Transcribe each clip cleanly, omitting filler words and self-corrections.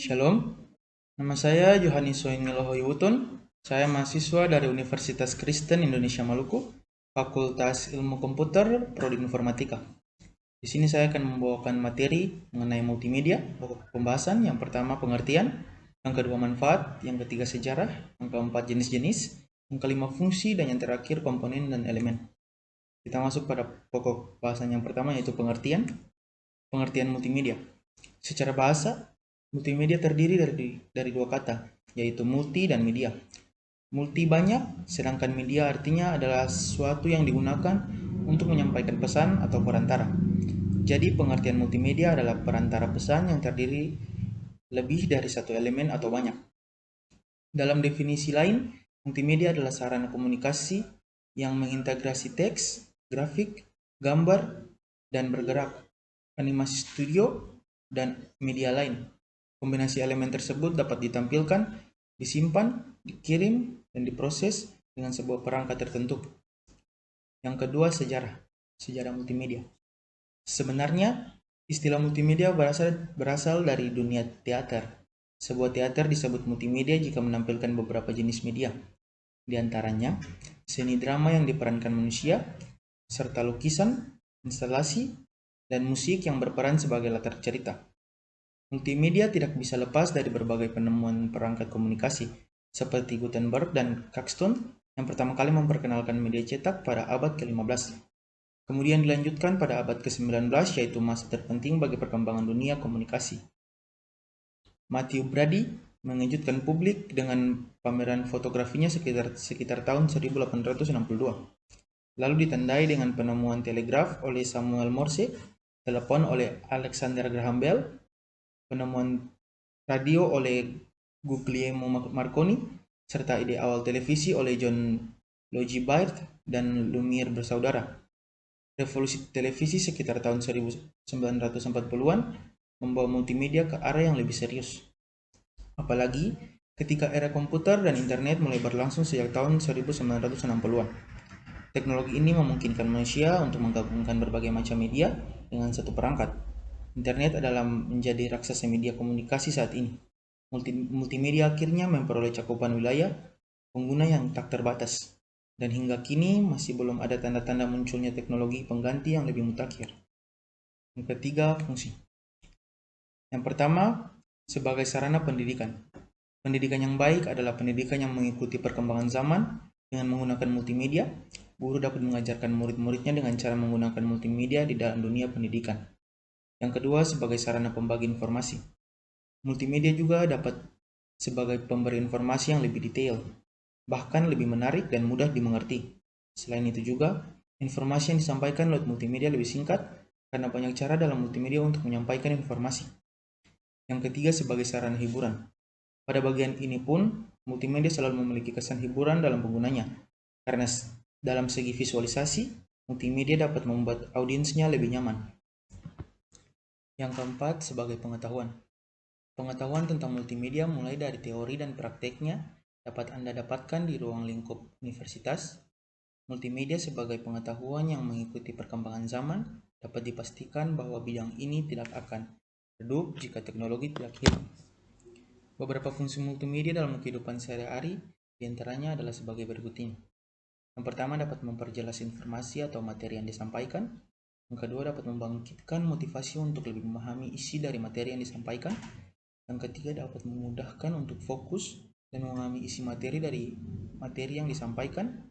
Shalom, nama saya Yohanes Soingeloho Yutun. Saya mahasiswa dari Universitas Kristen Indonesia Maluku, Fakultas Ilmu Komputer, Prodi Informatika. Di sini saya akan membawakan materi mengenai multimedia, pokok pembahasan. Yang pertama pengertian, yang kedua manfaat, yang ketiga sejarah, yang keempat jenis-jenis, yang kelima fungsi, dan yang terakhir komponen dan elemen. Kita masuk pada pokok bahasan yang pertama, yaitu pengertian. Pengertian multimedia. Secara bahasa, multimedia terdiri dari dua kata, yaitu multi dan media. Multi banyak, sedangkan media artinya adalah sesuatu yang digunakan untuk menyampaikan pesan atau perantara. Jadi pengertian multimedia adalah perantara pesan yang terdiri lebih dari satu elemen atau banyak. Dalam definisi lain, multimedia adalah sarana komunikasi yang mengintegrasi teks, grafik, gambar, dan bergerak, animasi studio, dan media lain. Kombinasi elemen tersebut dapat ditampilkan, disimpan, dikirim, dan diproses dengan sebuah perangkat tertentu. Yang kedua, sejarah multimedia. Sebenarnya, istilah multimedia berasal dari dunia teater. Sebuah teater disebut multimedia jika menampilkan beberapa jenis media. Di antaranya, seni drama yang diperankan manusia, serta lukisan, instalasi, dan musik yang berperan sebagai latar cerita. Multimedia tidak bisa lepas dari berbagai penemuan perangkat komunikasi, seperti Gutenberg dan Caxton yang pertama kali memperkenalkan media cetak pada abad ke-15. Kemudian dilanjutkan pada abad ke-19, yaitu masa terpenting bagi perkembangan dunia komunikasi. Matthew Brady mengejutkan publik dengan pameran fotografinya sekitar tahun 1862. Lalu ditandai dengan penemuan telegraf oleh Samuel Morse, telepon oleh Alexander Graham Bell, penemuan radio oleh Guglielmo Marconi, serta ide awal televisi oleh John Logie Baird dan Lumiere bersaudara. Revolusi televisi sekitar tahun 1940-an membawa multimedia ke arah yang lebih serius. Apalagi ketika era komputer dan internet mulai berlangsung sejak tahun 1960-an. Teknologi ini memungkinkan manusia untuk menggabungkan berbagai macam media dengan satu perangkat. Internet adalah menjadi raksasa media komunikasi saat ini. Multimedia akhirnya memperoleh cakupan wilayah pengguna yang tak terbatas. Dan hingga kini masih belum ada tanda-tanda munculnya teknologi pengganti yang lebih mutakhir. Yang ketiga, fungsi. Yang pertama, sebagai sarana pendidikan. Pendidikan yang baik adalah pendidikan yang mengikuti perkembangan zaman dengan menggunakan multimedia. Guru dapat mengajarkan murid-muridnya dengan cara menggunakan multimedia di dalam dunia pendidikan. Yang kedua, sebagai sarana pembagi informasi. Multimedia juga dapat sebagai pemberi informasi yang lebih detail, bahkan lebih menarik dan mudah dimengerti. Selain itu juga, informasi yang disampaikan lewat multimedia lebih singkat karena banyak cara dalam multimedia untuk menyampaikan informasi. Yang ketiga, sebagai sarana hiburan. Pada bagian ini pun, multimedia selalu memiliki kesan hiburan dalam penggunanya, karena dalam segi visualisasi, multimedia dapat membuat audiensnya lebih nyaman. Yang keempat, sebagai pengetahuan. Pengetahuan tentang multimedia mulai dari teori dan prakteknya dapat Anda dapatkan di ruang lingkup universitas. Multimedia sebagai pengetahuan yang mengikuti perkembangan zaman dapat dipastikan bahwa bidang ini tidak akan redup jika teknologi tidak hilang. Beberapa fungsi multimedia dalam kehidupan sehari-hari diantaranya adalah sebagai berikut ini. Yang pertama, dapat memperjelas informasi atau materi yang disampaikan. Yang kedua, dapat membangkitkan motivasi untuk lebih memahami isi dari materi yang disampaikan. Yang ketiga, dapat memudahkan untuk fokus dan memahami isi materi dari materi yang disampaikan.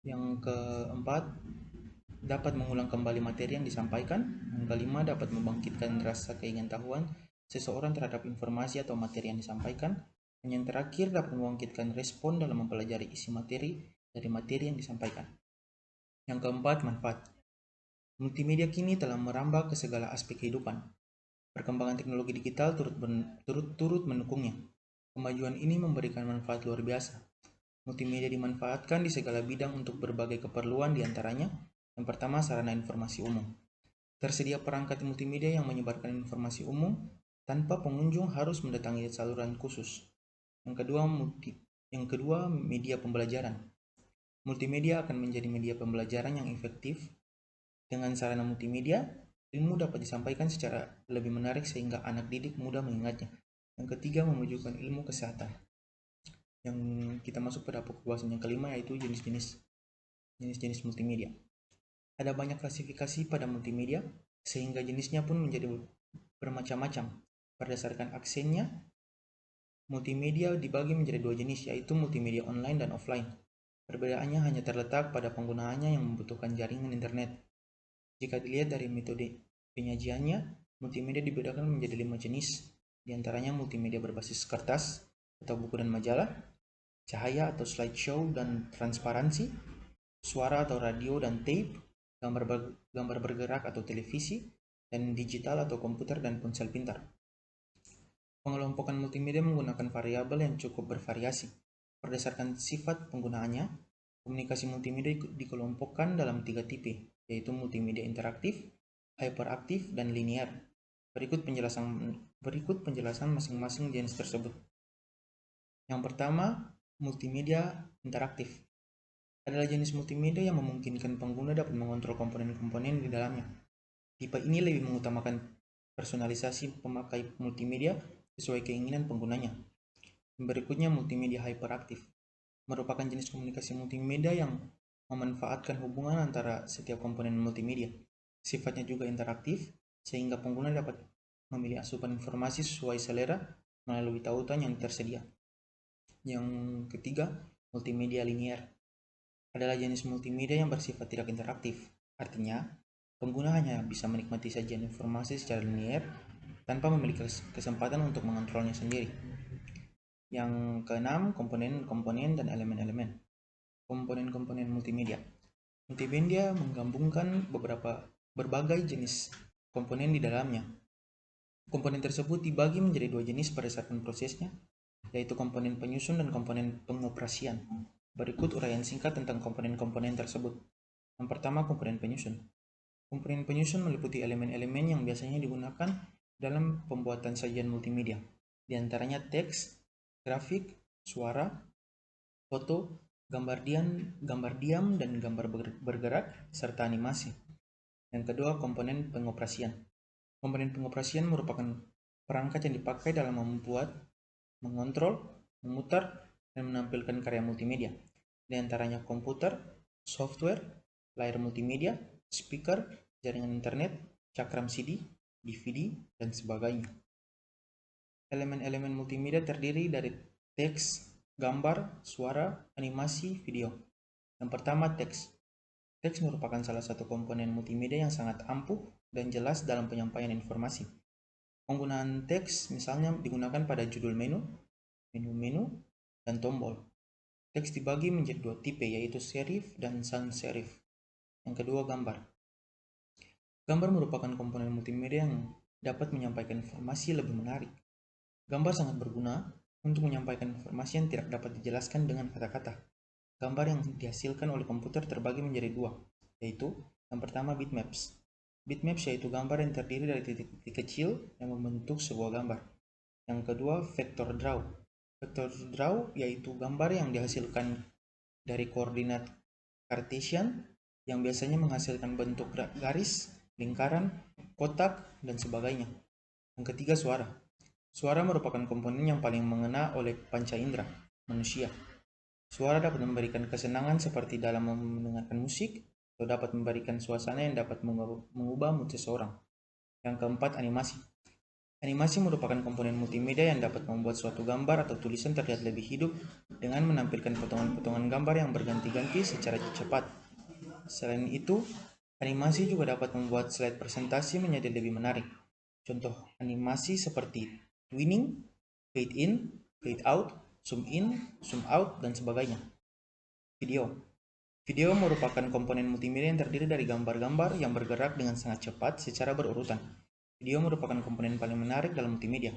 Yang keempat, dapat mengulang kembali materi yang disampaikan. Yang kelima, dapat membangkitkan rasa keingintahuan seseorang terhadap informasi atau materi yang disampaikan. Dan yang terakhir, dapat membangkitkan respon dalam mempelajari isi materi dari materi yang disampaikan. Yang keempat, manfaat. Multimedia kini telah merambah ke segala aspek kehidupan. Perkembangan teknologi digital turut mendukungnya. Kemajuan ini memberikan manfaat luar biasa. Multimedia dimanfaatkan di segala bidang untuk berbagai keperluan, diantaranya yang pertama, sarana informasi umum. Tersedia perangkat multimedia yang menyebarkan informasi umum tanpa pengunjung harus mendatangi saluran khusus. Yang kedua, media pembelajaran. Multimedia akan menjadi media pembelajaran yang efektif. Dengan sarana multimedia, ilmu dapat disampaikan secara lebih menarik sehingga anak didik mudah mengingatnya. Yang ketiga, memajukan ilmu kesehatan. Yang kita masuk pada pembahasan yang kelima, yaitu jenis-jenis multimedia. Ada banyak klasifikasi pada multimedia, sehingga jenisnya pun menjadi bermacam-macam. Berdasarkan aksennya, multimedia dibagi menjadi dua jenis, yaitu multimedia online dan offline. Perbedaannya hanya terletak pada penggunaannya yang membutuhkan jaringan internet. Jika dilihat dari metode penyajiannya, multimedia dibedakan menjadi 5 jenis, diantaranya multimedia berbasis kertas atau buku dan majalah, cahaya atau slideshow dan transparansi, suara atau radio dan tape, gambar bergerak atau televisi, dan digital atau komputer dan ponsel pintar. Pengelompokan multimedia menggunakan variabel yang cukup bervariasi. Berdasarkan sifat penggunaannya, komunikasi multimedia dikelompokkan dalam 3 tipe, yaitu multimedia interaktif, hyperaktif, dan linear. Berikut penjelasan masing-masing jenis tersebut. Yang pertama, multimedia interaktif. Adalah jenis multimedia yang memungkinkan pengguna dapat mengontrol komponen-komponen di dalamnya. Tipe ini lebih mengutamakan personalisasi pemakai multimedia sesuai keinginan penggunanya. Berikutnya, multimedia hyperaktif. Merupakan jenis komunikasi multimedia yang memanfaatkan hubungan antara setiap komponen multimedia. Sifatnya juga interaktif, sehingga pengguna dapat memilih asupan informasi sesuai selera melalui tautan yang tersedia. Yang ketiga, multimedia linear. Adalah jenis multimedia yang bersifat tidak interaktif. Artinya, pengguna hanya bisa menikmati sajian informasi secara linear tanpa memiliki kesempatan untuk mengontrolnya sendiri. Yang keenam, komponen-komponen dan elemen-elemen. Komponen-komponen multimedia. Multimedia menggabungkan berbagai jenis komponen di dalamnya. Komponen tersebut dibagi menjadi dua jenis berdasarkan prosesnya, yaitu komponen penyusun dan komponen pengoperasian. Berikut uraian singkat tentang komponen-komponen tersebut. Yang pertama, komponen penyusun. Komponen penyusun meliputi elemen-elemen yang biasanya digunakan dalam pembuatan sajian multimedia, di antaranya teks, grafik, suara, foto, gambar diam, dan gambar bergerak, serta animasi. Yang kedua, komponen pengoperasian. Komponen pengoperasian merupakan perangkat yang dipakai dalam membuat, mengontrol, memutar, dan menampilkan karya multimedia. Di antaranya komputer, software, layar multimedia, speaker, jaringan internet, cakram CD, DVD, dan sebagainya. Elemen-elemen multimedia terdiri dari teks, gambar, suara, animasi, video. Yang pertama, teks. Teks merupakan salah satu komponen multimedia yang sangat ampuh dan jelas dalam penyampaian informasi. Penggunaan teks misalnya digunakan pada judul menu, dan tombol. Teks dibagi menjadi dua tipe, yaitu serif dan sans serif. Yang kedua, gambar. Gambar merupakan komponen multimedia yang dapat menyampaikan informasi lebih menarik. Gambar sangat berguna untuk menyampaikan informasi yang tidak dapat dijelaskan dengan kata-kata. Gambar yang dihasilkan oleh komputer terbagi menjadi dua, yaitu yang pertama, bitmaps. Bitmaps yaitu gambar yang terdiri dari titik-titik kecil yang membentuk sebuah gambar. Yang kedua, vector draw. Vector draw yaitu gambar yang dihasilkan dari koordinat Cartesian yang biasanya menghasilkan bentuk garis, lingkaran, kotak, dan sebagainya. Yang ketiga, suara. Suara merupakan komponen yang paling mengena oleh panca indera manusia. Suara dapat memberikan kesenangan seperti dalam mendengarkan musik, atau dapat memberikan suasana yang dapat mengubah mood seseorang. Yang keempat, animasi. Animasi merupakan komponen multimedia yang dapat membuat suatu gambar atau tulisan terlihat lebih hidup dengan menampilkan potongan-potongan gambar yang berganti-ganti secara cepat. Selain itu, animasi juga dapat membuat slide presentasi menjadi lebih menarik. Contoh animasi seperti twinning, fade in, fade out, zoom in, zoom out, dan sebagainya. Video. Video merupakan komponen multimedia yang terdiri dari gambar-gambar yang bergerak dengan sangat cepat secara berurutan. Video merupakan komponen paling menarik dalam multimedia.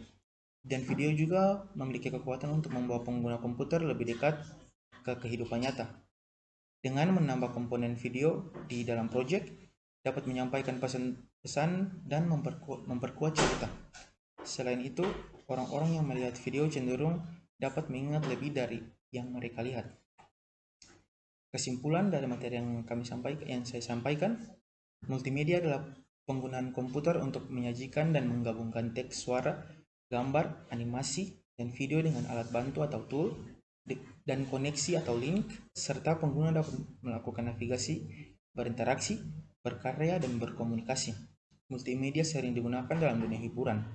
Dan video juga memiliki kekuatan untuk membawa pengguna komputer lebih dekat ke kehidupan nyata. Dengan menambah komponen video di dalam proyek, dapat menyampaikan pesan dan memperkuat cerita. Selain itu, orang-orang yang melihat video cenderung dapat mengingat lebih dari yang mereka lihat. Kesimpulan dari materi yang saya sampaikan, multimedia adalah penggunaan komputer untuk menyajikan dan menggabungkan teks, suara, gambar, animasi, dan video dengan alat bantu atau tool, dan koneksi atau link, serta pengguna dapat melakukan navigasi, berinteraksi, berkarya, dan berkomunikasi. Multimedia sering digunakan dalam dunia hiburan.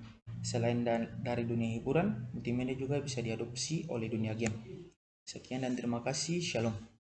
Selain dari dunia hiburan, multimedia juga bisa diadopsi oleh dunia game. Sekian dan terima kasih. Shalom.